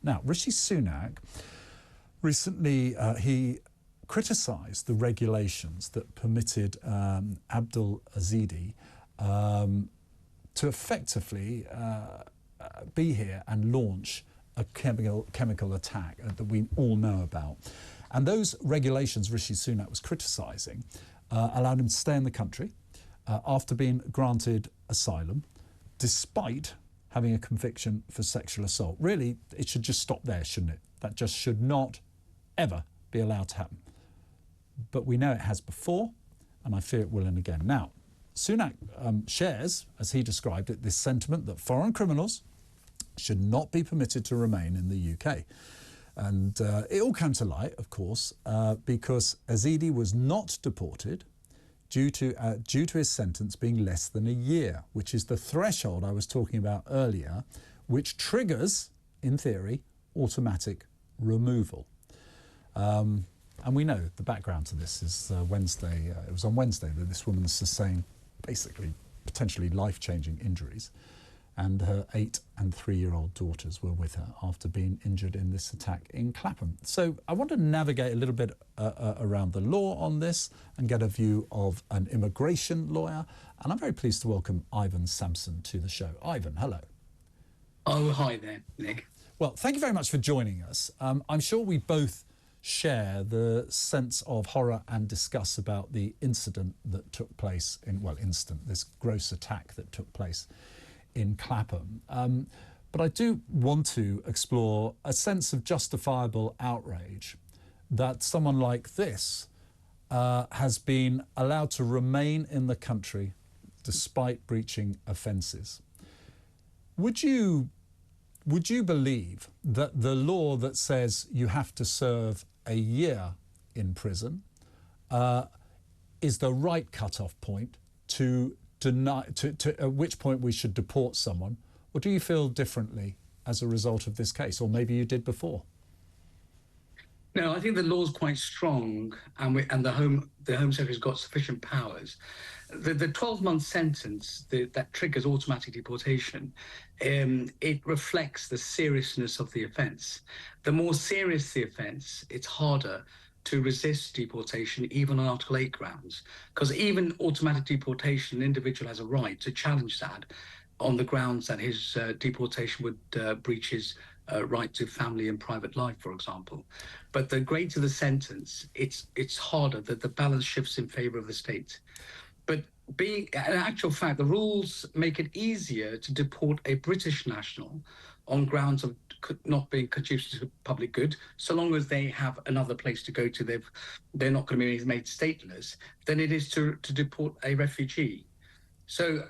Now, Rishi Sunak recently, he criticised the regulations that permitted Abdul Ezedi to effectively be here and launch a chemical attack that we all know about. And those regulations Rishi Sunak was criticising allowed him to stay in the country after being granted asylum, despite having a conviction for sexual assault. Really, it should just stop there, shouldn't it? That just should not ever be allowed to happen. But we know it has before, and I fear it will again. Now, Sunak shares, as he described it, this sentiment that foreign criminals should not be permitted to remain in the UK. And it all came to light, of course, because Ezedi was not deported due to his sentence being less than a year, which is the threshold I was talking about earlier, which triggers, in theory, automatic removal. And we know the background to this is Wednesday. It was on Wednesday that this woman sustained basically potentially life-changing injuries, and her 8- and 3-year-old daughters were with her after being injured in this attack in Clapham. So I want to navigate a little bit around the law on this and get a view of an immigration lawyer. And I'm very pleased to welcome Ivan Sampson to the show. Ivan, hello. Oh, hi there, Nick. Well, thank you very much for joining us. I'm sure we both share the sense of horror and disgust about the incident that took place this gross attack that took place in Clapham. But I do want to explore a sense of justifiable outrage that someone like this has been allowed to remain in the country despite breaching offences. Would you believe that the law that says you have to serve a year in prison is the right cut-off point to at which point we should deport someone, or do you feel differently as a result of this case, or maybe you did before? No, I think the law's quite strong, and the Home Secretary's got sufficient powers. The 12-month sentence that triggers automatic deportation, it reflects the seriousness of the offence. The more serious the offence, it's harder to resist deportation, even on Article 8 grounds. Because even automatic deportation, an individual has a right to challenge that on the grounds that his deportation would breach his right to family and private life, for example. But the greater the sentence, it's harder, that the balance shifts in favour of the state. But in actual fact, the rules make it easier to deport a British national on grounds of not being conducive to public good, so long as they have another place to go to, they're not going to be made stateless, than it is to deport a refugee. So,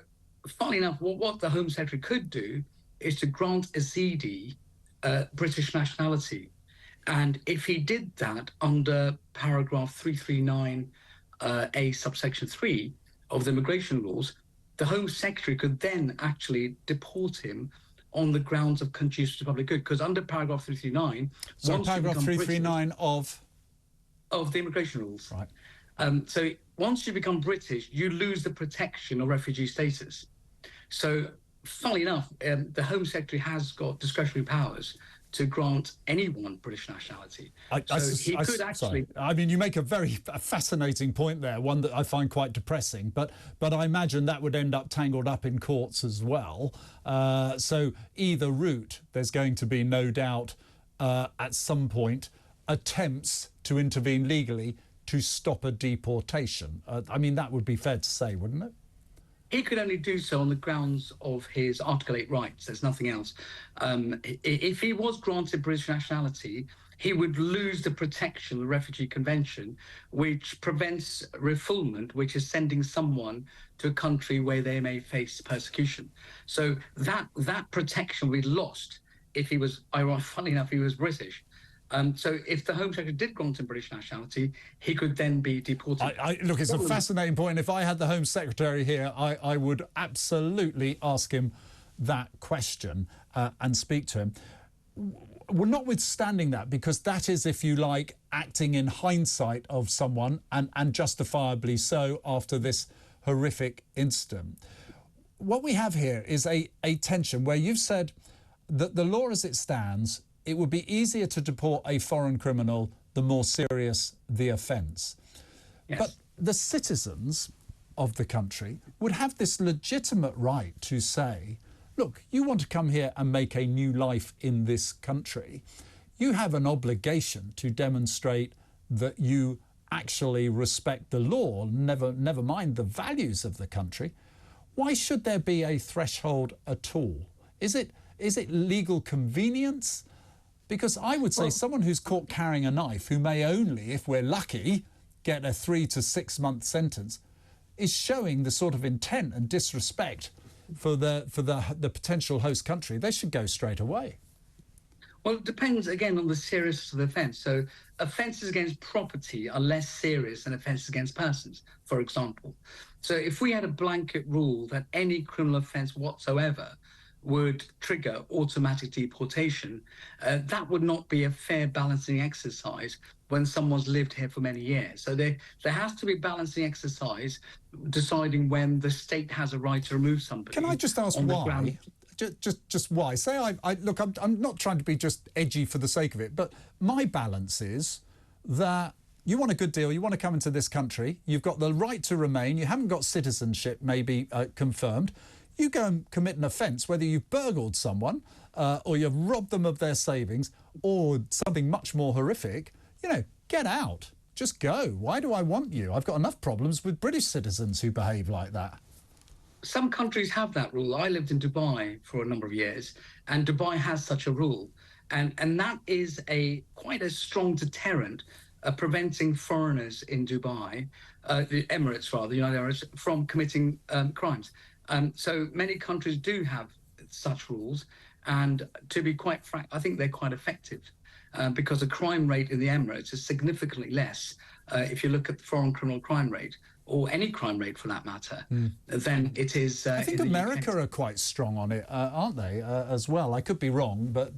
funnily enough, what the Home Secretary could do is to grant Ezedi British nationality. And if he did that under paragraph 339 A subsection 3 of the immigration rules, the Home Secretary could then actually deport him on the grounds of conducive to public good, because under paragraph 339... So paragraph 339 of the immigration rules. Right. So once you become British, you lose the protection of refugee status. So, funnily enough, the Home Secretary has got discretionary powers to grant anyone British nationality. Sorry. I mean, you make a very fascinating point there, one that I find quite depressing, but I imagine that would end up tangled up in courts as well. So either route, there's going to be no doubt at some point attempts to intervene legally to stop a deportation. I mean, that would be fair to say, wouldn't it? He could only do so on the grounds of his Article 8 rights. There's nothing else. If he was granted British nationality, he would lose the protection of the Refugee Convention, which prevents refoulement, which is sending someone to a country where they may face persecution. So that protection would be lost if he was, funnily enough, he was British. So if the Home Secretary did grant him British nationality, he could then be deported. Look, it's a fascinating point. If I had the Home Secretary here, I would absolutely ask him that question and speak to him. Well, notwithstanding that, because that is, if you like, acting in hindsight of someone, and justifiably so after this horrific incident. What we have here is a tension where you've said that the law as it stands it would be easier to deport a foreign criminal the more serious the offence. Yes. But the citizens of the country would have this legitimate right to say, look, you want to come here and make a new life in this country. You have an obligation to demonstrate that you actually respect the law, never mind the values of the country. Why should there be a threshold at all? Is it legal convenience? Because I would say someone who's caught carrying a knife, who may only, if we're lucky, get a 3 to 6 month sentence, is showing the sort of intent and disrespect for the potential host country. They should go straight away. Well, it depends, again, on the seriousness of the offence. So offences against property are less serious than offences against persons, for example. So if we had a blanket rule that any criminal offence whatsoever would trigger automatic deportation, that would not be a fair balancing exercise when someone's lived here for many years. So there has to be balancing exercise deciding when the state has a right to remove somebody. Can I just ask why? Just why? Say look, I'm not trying to be just edgy for the sake of it, but my balance is that you want a good deal, you want to come into this country, you've got the right to remain, you haven't got citizenship maybe confirmed, you go and commit an offence, whether you've burgled someone or you've robbed them of their savings or something much more horrific, you know, get out, just go. Why do I want you? I've got enough problems with British citizens who behave like that. Some countries have that rule. I lived in Dubai for a number of years, and Dubai has such a rule. And that is quite a strong deterrent preventing foreigners in Dubai, the Emirates rather, the United Emirates, from committing crimes. So many countries do have such rules, and to be quite frank, I think they're quite effective because the crime rate in the Emirates is significantly less if you look at the foreign criminal crime rate, or any crime rate for that matter, than it is I think in the America UK. are quite strong on it, aren't they, as well? I could be wrong, but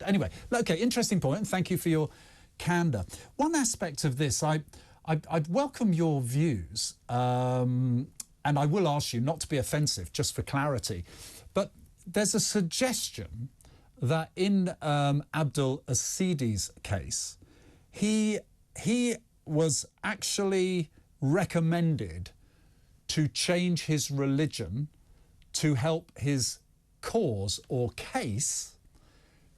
anyway. Okay, interesting point, and thank you for your candour. One aspect of this, I'd welcome your views, and I will ask you not to be offensive, just for clarity, but there's a suggestion that in Abdul Ezedi's case, he was actually recommended to change his religion to help his cause or case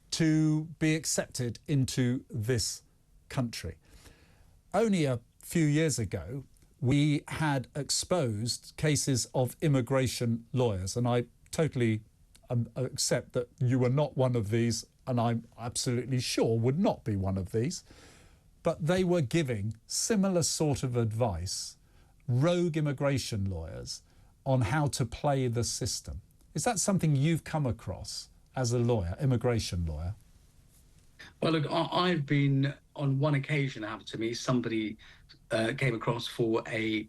to be accepted into this country. Only a few years ago, we had exposed cases of immigration lawyers, and I totally accept that you were not one of these, and I'm absolutely sure would not be one of these. But they were giving similar sort of advice, rogue immigration lawyers, on how to play the system. Is that something you've come across as a lawyer, immigration lawyer? Well, look, I've been, on one occasion, happened to me, somebody came across for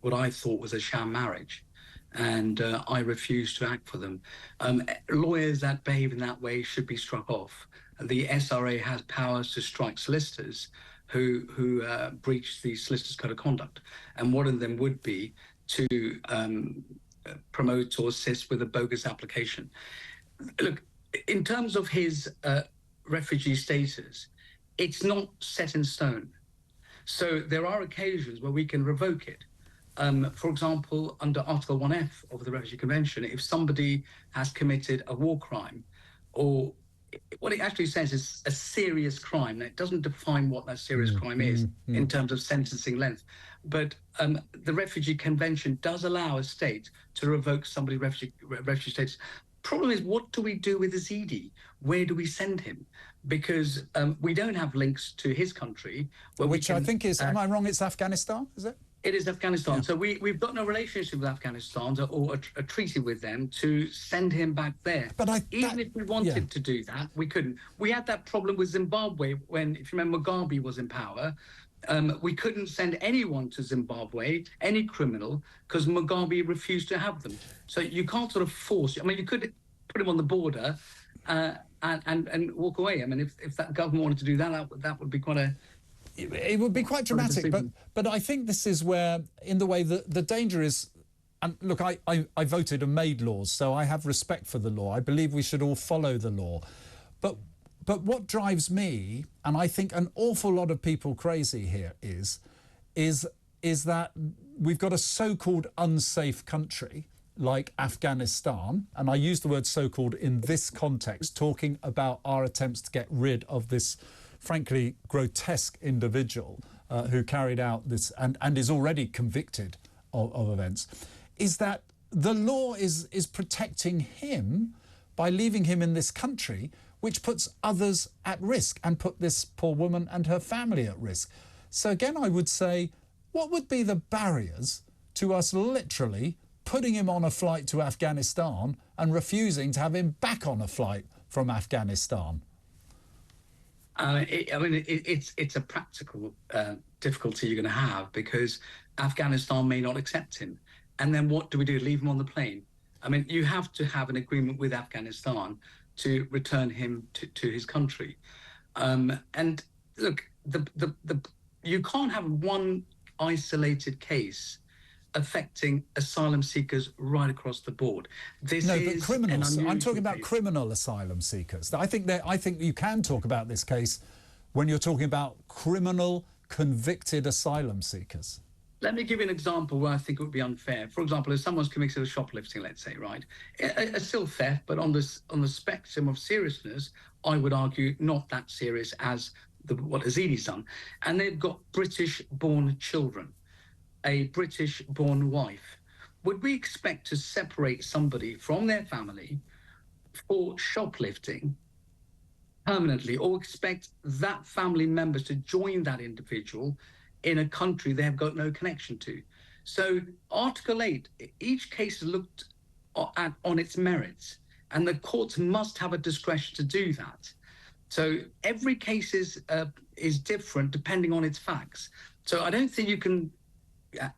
what I thought was a sham marriage, and I refused to act for them. Lawyers that behave in that way should be struck off. The SRA has powers to strike solicitors who breach the Solicitors' Code of Conduct, and one of them would be to promote or assist with a bogus application. Look, in terms of his refugee status, it's not set in stone. So there are occasions where we can revoke it. For example, under Article 1F of the Refugee Convention, if somebody has committed a war crime, or what it actually says is a serious crime. Now, it doesn't define what that serious crime is in terms of sentencing length. But the Refugee Convention does allow a state to revoke somebody's refugee status. Problem is, what do we do with Ezedi? Where do we send him? Because we don't have links to his country. Which I think is, am I wrong, it's Afghanistan, is it? It is Afghanistan. Yeah. So we've got no relationship with Afghanistan or a treaty with them to send him back there. But even if we wanted to do that, we couldn't. We had that problem with Zimbabwe when, if you remember, Mugabe was in power. We couldn't send anyone to Zimbabwe, any criminal, because Mugabe refused to have them. So you can't sort of force. I mean, you could put him on the border and walk away. I mean, if that government wanted to do that, that would be quite a... It would be quite dramatic, but I think this is where, in the way, the danger is, and look, I voted and made laws, so I have respect for the law. I believe we should all follow the law. But But what drives me, and I think an awful lot of people crazy here, is that we've got a so-called unsafe country like Afghanistan, and I use the word so-called in this context, talking about our attempts to get rid of this, frankly, grotesque individual who carried out this and is already convicted of events, is that the law is protecting him by leaving him in this country, which puts others at risk and put this poor woman and her family at risk. So again, I would say, what would be the barriers to us literally putting him on a flight to Afghanistan and refusing to have him back on a flight from Afghanistan? It's a practical difficulty you're going to have, because Afghanistan may not accept him. And then what do we do? Leave him on the plane? I mean, you have to have an agreement with Afghanistan to return him to his country. And look, you can't have one isolated case affecting asylum seekers right across the board. But criminals. I'm talking about criminal asylum seekers. I think you can talk about this case when you're talking about criminal convicted asylum seekers. Let me give you an example where I think it would be unfair. For example, if someone's committed a shoplifting, let's say, right, a still theft, but on the spectrum of seriousness, I would argue not that serious as what Ezedi's done, and they've got British-born children, a British-born wife. Would we expect to separate somebody from their family for shoplifting permanently, or expect that family members to join that individual in a country they have got no connection to? So Article 8, each case is looked at on its merits, and the courts must have a discretion to do that. So every case is different depending on its facts. So I don't think you can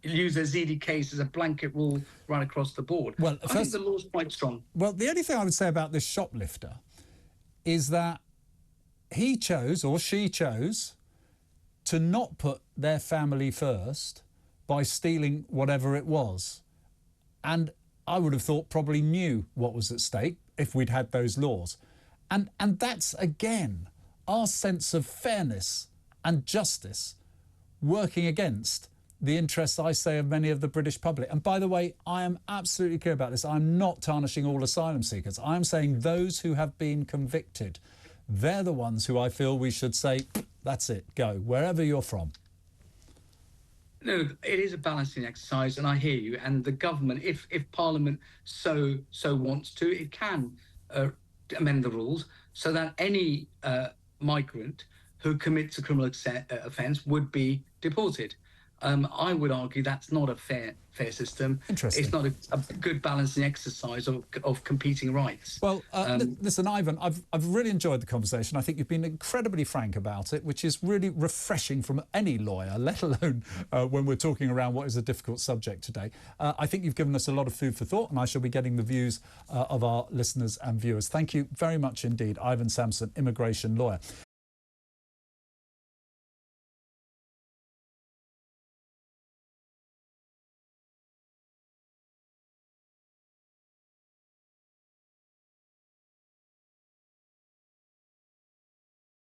use the Ezedi case as a blanket rule right across the board. Well, I think the law's quite strong. Well, the only thing I would say about this shoplifter is that he chose, or she chose, to not put their family first by stealing whatever it was. And I would have thought probably knew what was at stake if we'd had those laws. And that's, again, our sense of fairness and justice working against the interests, I say, of many of the British public. And by the way, I am absolutely clear about this. I'm not tarnishing all asylum seekers. I'm saying those who have been convicted, they're the ones who I feel we should say, that's it, go, wherever you're from. No, it is a balancing exercise, and I hear you. And the government, if Parliament so wants to, it can amend the rules so that any migrant who commits a criminal offence would be deported. I would argue that's not a fair system. Interesting. It's not a good balancing exercise of competing rights. Well, listen, Ivan, I've really enjoyed the conversation. I think you've been incredibly frank about it, which is really refreshing from any lawyer, let alone when we're talking around what is a difficult subject today. I think you've given us a lot of food for thought, and I shall be getting the views of our listeners and viewers. Thank you very much indeed, Ivan Sampson, immigration lawyer.